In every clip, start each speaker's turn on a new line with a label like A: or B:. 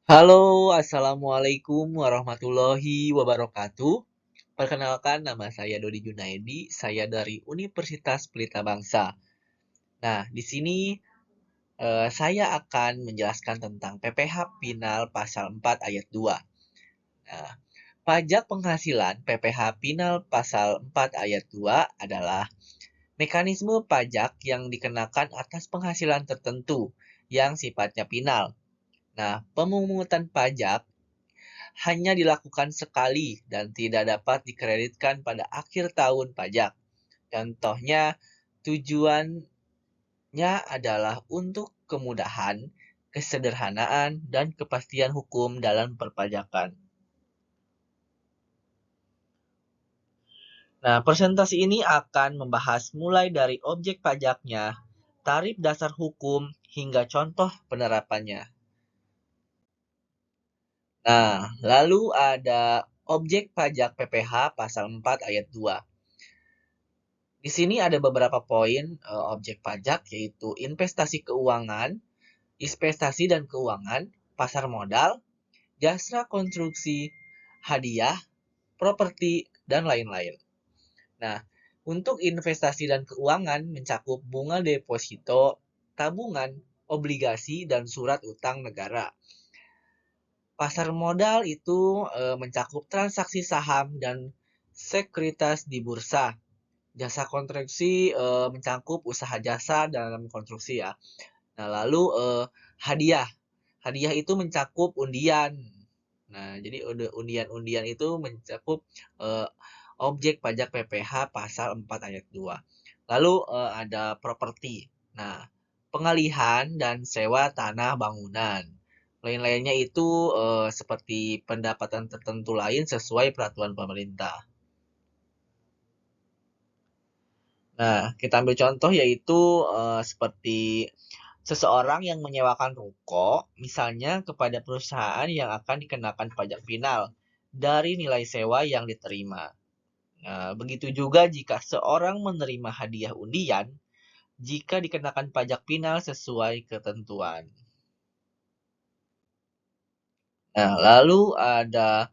A: Halo, Assalamualaikum warahmatullahi wabarakatuh. Perkenalkan, nama saya Dodi Junaidi, saya dari Universitas Pelita Bangsa. Nah, di sini saya akan menjelaskan tentang PPh Pinal Pasal 4 Ayat 2. Nah, pajak penghasilan PPh Pinal Pasal 4 Ayat 2 adalah mekanisme pajak yang dikenakan atas penghasilan tertentu yang sifatnya pinal. Nah, pemungutan pajak hanya dilakukan sekali dan tidak dapat dikreditkan pada akhir tahun pajak. Contohnya, tujuannya adalah untuk kemudahan, kesederhanaan, dan kepastian hukum dalam perpajakan. Nah, presentasi ini akan membahas mulai dari objek pajaknya, tarif dasar hukum, hingga contoh penerapannya. Nah, lalu ada objek pajak PPh pasal 4 ayat 2. Di sini ada beberapa poin objek pajak, yaitu investasi keuangan, investasi dan keuangan, pasar modal, jasa konstruksi, hadiah, properti, dan lain-lain. Nah, untuk investasi dan keuangan mencakup bunga deposito, tabungan, obligasi, dan surat utang negara. Pasar modal itu mencakup transaksi saham dan sekuritas di bursa. Jasa konstruksi mencakup usaha jasa dalam konstruksi ya. Nah, lalu hadiah. Hadiah itu mencakup undian. Nah, jadi undian-undian itu mencakup eh, objek pajak PPh pasal 4 ayat 2. Lalu ada properti. Nah, pengalihan dan sewa tanah bangunan. Lain-lainnya itu seperti pendapatan tertentu lain sesuai peraturan pemerintah. Nah, kita ambil contoh yaitu seperti seseorang yang menyewakan ruko, misalnya kepada perusahaan yang akan dikenakan pajak final dari nilai sewa yang diterima. Nah, begitu juga jika seorang menerima hadiah undian, jika dikenakan pajak final sesuai ketentuan. Nah, lalu ada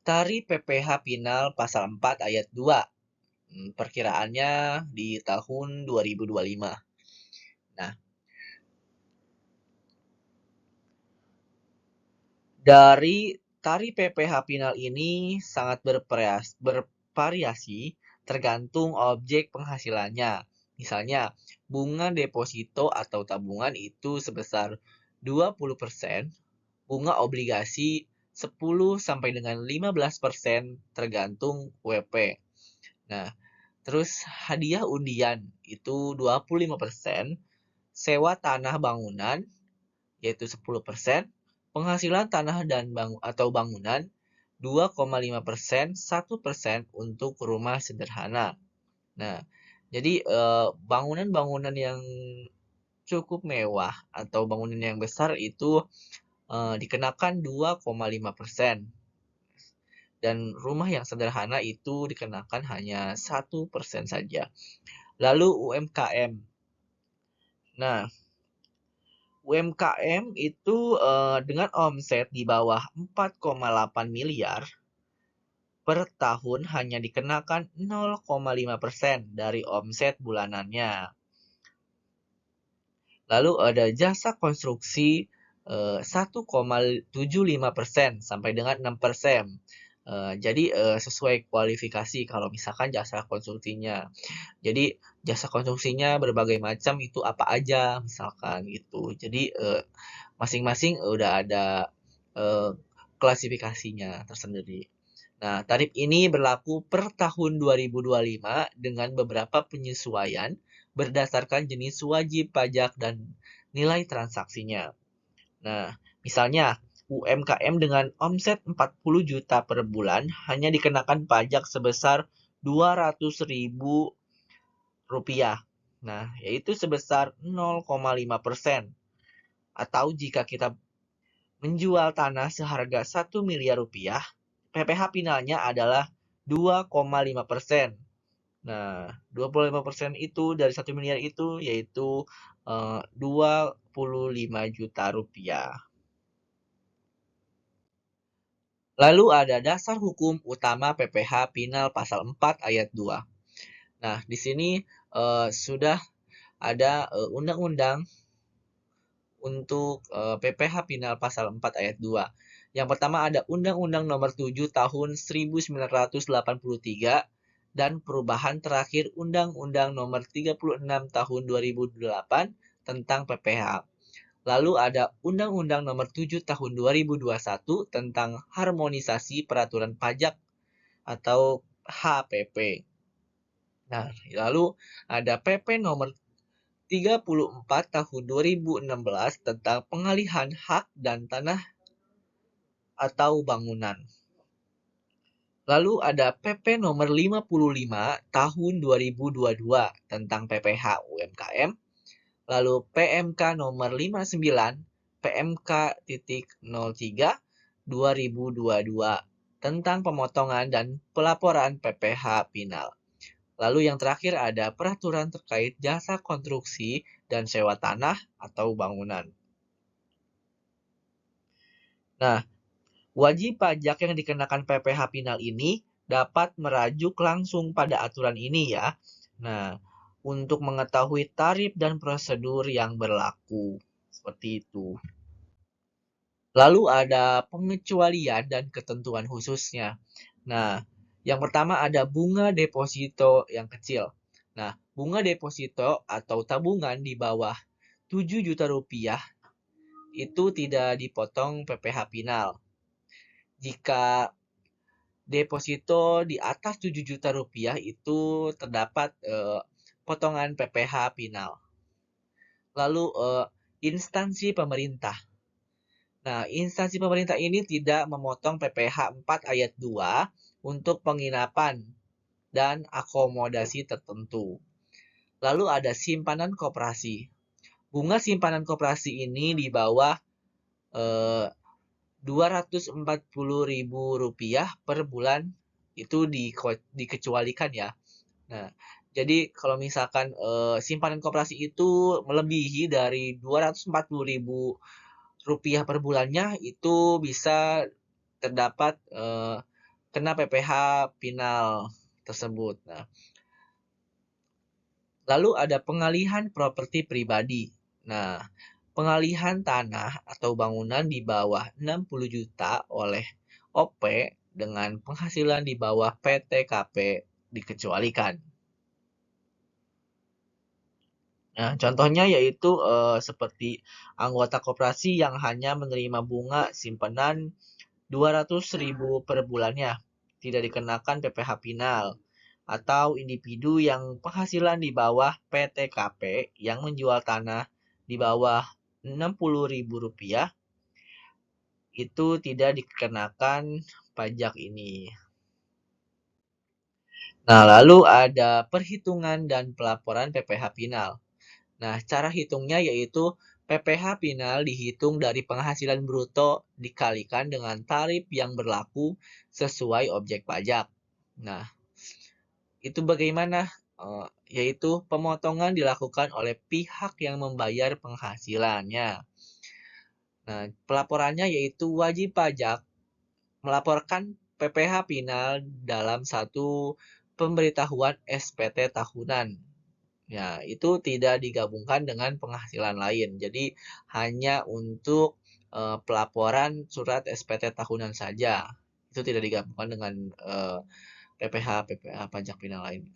A: tarif PPh final pasal 4 ayat 2. Perkiraannya di tahun 2025. Nah, dari tarif PPh final ini sangat bervariasi tergantung objek penghasilannya. Misalnya, bunga deposito atau tabungan itu sebesar 20%, bunga obligasi 10 sampai dengan 15% tergantung WP. Nah, terus hadiah undian itu 25%, sewa tanah bangunan yaitu 10%, penghasilan tanah dan bangunan 2,5%, 1% untuk rumah sederhana. Nah, jadi bangunan-bangunan yang cukup mewah atau bangunan yang besar itu dikenakan 2,5%. Dan rumah yang sederhana itu dikenakan hanya 1% saja. Lalu UMKM. Nah, UMKM itu dengan omset di bawah 4,8 miliar per tahun hanya dikenakan 0,5% dari omset bulanannya. Lalu ada jasa konstruksi 1,75% sampai dengan 6%. Jadi sesuai kualifikasi kalau misalkan jasa konstruksinya. Jadi jasa konstruksinya berbagai macam itu apa aja misalkan gitu. Jadi masing-masing udah ada eh, klasifikasinya tersendiri. Nah, tarif ini berlaku per tahun 2025 dengan beberapa penyesuaian berdasarkan jenis wajib pajak dan nilai transaksinya. Nah, misalnya UMKM dengan omset 40 juta per bulan hanya dikenakan pajak sebesar 200.000 rupiah. Nah, yaitu sebesar 0,5%. Atau jika kita menjual tanah seharga 1 miliar rupiah, PPh finalnya adalah 2,5%. Nah, 25% itu dari 1 miliar itu yaitu 25 juta rupiah. Lalu ada dasar hukum utama PPh Pinal pasal 4 ayat 2. Nah, di sini sudah ada undang-undang untuk PPh Pinal pasal 4 ayat 2. Yang pertama ada Undang-Undang Nomor 7 Tahun 1983 dan perubahan terakhir Undang-Undang Nomor 36 Tahun 2008 tentang PPh. Lalu ada Undang-Undang Nomor 7 Tahun 2021 tentang harmonisasi peraturan pajak atau HPP. Nah, lalu ada PP Nomor 34 Tahun 2016 tentang pengalihan hak dan tanah atau bangunan. Lalu ada PP Nomor 55 Tahun 2022 tentang PPh UMKM. Lalu PMK Nomor 59 PMK.03 2022 tentang pemotongan dan pelaporan PPh Pinal. Lalu yang terakhir ada peraturan terkait jasa konstruksi dan sewa tanah atau bangunan. Nah, wajib pajak yang dikenakan PPh Pinal ini dapat merajuk langsung pada aturan ini ya. Nah, untuk mengetahui tarif dan prosedur yang berlaku. Seperti itu. Lalu ada pengecualian dan ketentuan khususnya. Nah, yang pertama ada bunga deposito yang kecil. Nah, bunga deposito atau tabungan di bawah 7 juta rupiah itu tidak dipotong PPh Pinal. Jika deposito di atas 7 juta rupiah itu terdapat potongan PPh Pinal. Lalu instansi pemerintah. Nah, instansi pemerintah ini tidak memotong PPh 4 ayat 2 untuk penginapan dan akomodasi tertentu. Lalu ada simpanan koperasi. Bunga simpanan koperasi ini di bawah Rp240.000 per bulan itu dikecualikan ya. Nah, jadi kalau misalkan simpanan koperasi itu melebihi dari Rp240.000 per bulannya itu bisa terdapat kena PPh Pinal tersebut. Nah, lalu ada pengalihan properti pribadi. Nah, pengalihan tanah atau bangunan di bawah 60 juta oleh OP dengan penghasilan di bawah PTKP dikecualikan. Nah, contohnya yaitu seperti anggota koperasi yang hanya menerima bunga simpanan 200.000 per bulannya, tidak dikenakan PPh Pinal. Atau individu yang penghasilan di bawah PTKP yang menjual tanah di bawah Rp60.000 itu tidak dikenakan pajak ini. Nah, lalu ada perhitungan dan pelaporan PPh Pinal. Nah, cara hitungnya yaitu PPh Pinal dihitung dari penghasilan bruto dikalikan dengan tarif yang berlaku sesuai objek pajak. Nah, itu bagaimana? Yaitu pemotongan dilakukan oleh pihak yang membayar penghasilannya. Nah, pelaporannya yaitu wajib pajak melaporkan PPh Pinal dalam satu pemberitahuan SPT tahunan. Ya, itu tidak digabungkan dengan penghasilan lain. Jadi hanya untuk pelaporan surat SPT tahunan saja. Itu tidak digabungkan dengan PPh pajak pinal lain.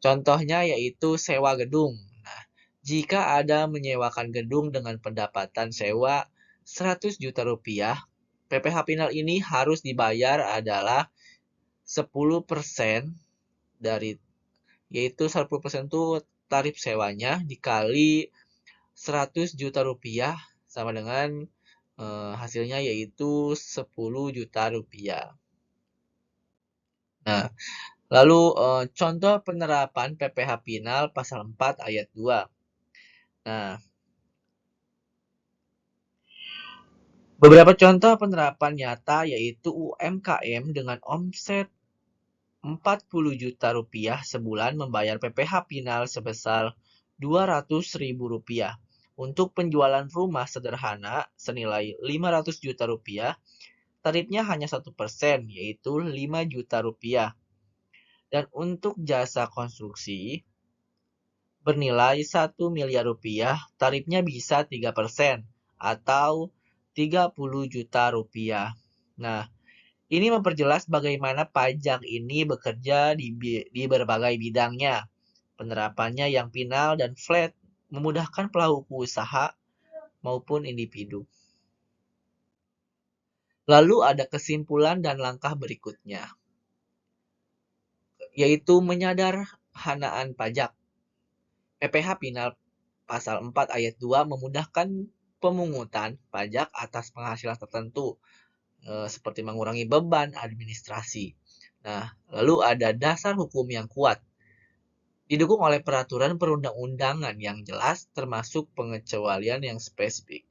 A: Contohnya yaitu sewa gedung. Nah, jika ada menyewakan gedung dengan pendapatan sewa 100 juta rupiah, PPh Pinal ini harus dibayar adalah 10% dari, yaitu 10% itu tarif sewanya dikali 100 juta rupiah sama dengan hasilnya yaitu 10 juta rupiah. Nah, lalu contoh penerapan PPh Pinal pasal 4 ayat 2. Nah, beberapa contoh penerapan nyata yaitu UMKM dengan omset 40 juta rupiah sebulan membayar PPh Pinal sebesar Rp200.000 untuk penjualan rumah sederhana senilai 500 juta rupiah tarifnya hanya 1%, yaitu 5 juta rupiah. Dan untuk jasa konstruksi bernilai 1 miliar rupiah, tarifnya bisa 3% atau 30 juta rupiah. Nah, ini memperjelas bagaimana pajak ini bekerja di berbagai bidangnya. Penerapannya yang final dan flat memudahkan pelaku usaha maupun individu. Lalu ada kesimpulan dan langkah berikutnya, yaitu menyederhanakan pajak. PPh Final Pasal 4 Ayat 2 memudahkan pemungutan pajak atas penghasilan tertentu, seperti mengurangi beban administrasi. Nah, lalu ada dasar hukum yang kuat, didukung oleh peraturan perundang-undangan yang jelas, termasuk pengecualian yang spesifik.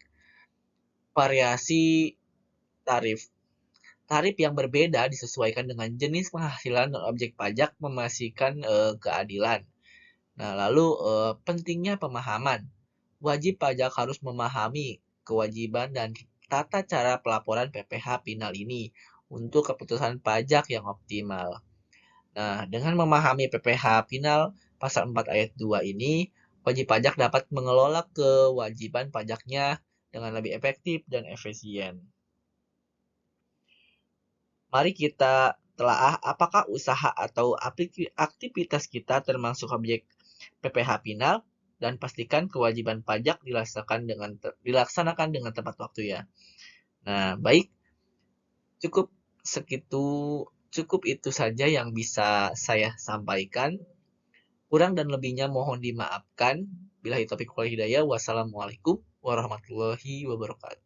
A: Variasi tarif. Tarif yang berbeda disesuaikan dengan jenis penghasilan dan objek pajak memastikan keadilan. Nah, lalu pentingnya pemahaman. Wajib pajak harus memahami kewajiban dan tata cara pelaporan PPh Final ini untuk keputusan pajak yang optimal. Nah, dengan memahami PPh Final Pasal 4 Ayat 2 ini, wajib pajak dapat mengelola kewajiban pajaknya dengan lebih efektif dan efisien. Mari kita telaah apakah usaha atau aktivitas kita termasuk objek PPh Final, dan pastikan kewajiban pajak dilaksanakan dengan tepat waktu ya. Nah, baik, cukup segitu cukup itu saja yang bisa saya sampaikan. Kurang dan lebihnya mohon dimaafkan. Billahi taufiq wal hidayah. Wassalamualaikum warahmatullahi wabarakatuh.